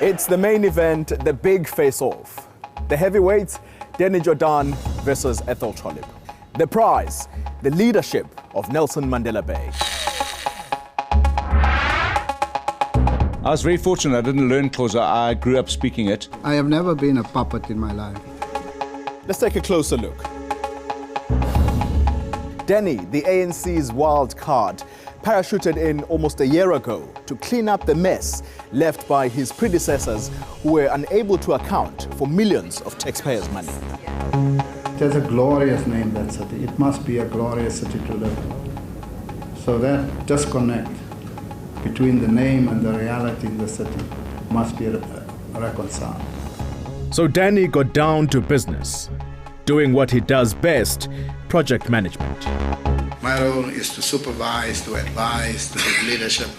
It's the main event, the big face-off. The heavyweights, Jordaan versus Athol Trollip. The prize, the leadership of Nelson Mandela Bay. I was very fortunate. I didn't learn Xhosa. I grew up speaking it. I have never been a puppet in my life. Let's take a closer look. Danny, the ANC's wild card, parachuted in almost a year ago to clean up the mess left by his predecessors who were unable to account for millions of taxpayers' money. It has a glorious name, that city. It must be a glorious city to live in. So that disconnect between the name and the reality in the city must be reconciled. So Danny got down to business, doing what he does best, project management. My role is to supervise, to advise, to give leadership,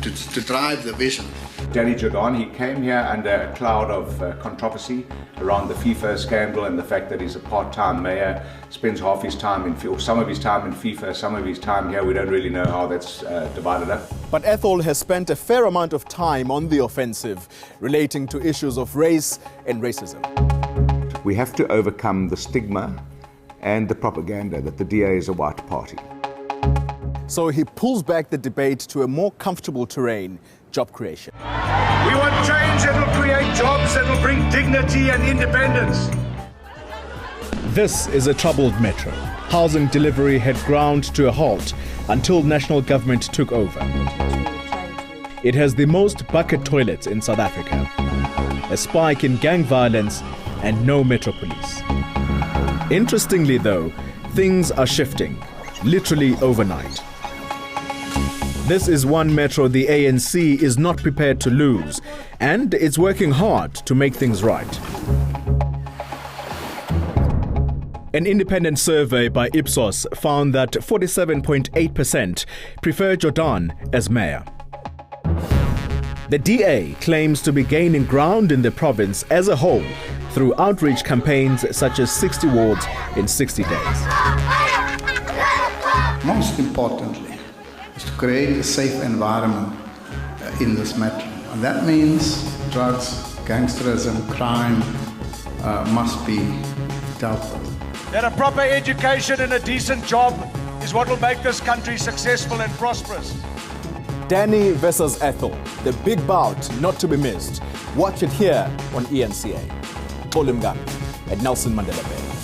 to drive the vision. Danny Jordaan, he came here under a cloud of controversy around the FIFA scandal and the fact that he's a part-time mayor, spends half his time or some of his time in FIFA, some of his time here. We don't really know how that's divided up. But Athol has spent a fair amount of time on the offensive relating to issues of race and racism. We have to overcome the stigma and the propaganda that the DA is a white party. So he pulls back the debate to a more comfortable terrain, job creation. We want change that will create jobs that will bring dignity and independence. This is a troubled metro. Housing delivery had ground to a halt until national government took over. It has the most bucket toilets in South Africa, a spike in gang violence, and no metro police. Interestingly though, things are shifting, literally overnight. This is one metro the ANC is not prepared to lose, and it's working hard to make things right. An independent survey by Ipsos found that 47.8% prefer Jordaan as mayor. The DA claims to be gaining ground in the province as a whole through outreach campaigns such as 60 wards in 60 days. Most importantly is to create a safe environment in this metro. And that means drugs, gangsterism, crime must be dealt with. That a proper education and a decent job is what will make this country successful and prosperous. Danny versus Athol, the big bout not to be missed. Watch it here on eNCA. At Nelson Mandela Bay.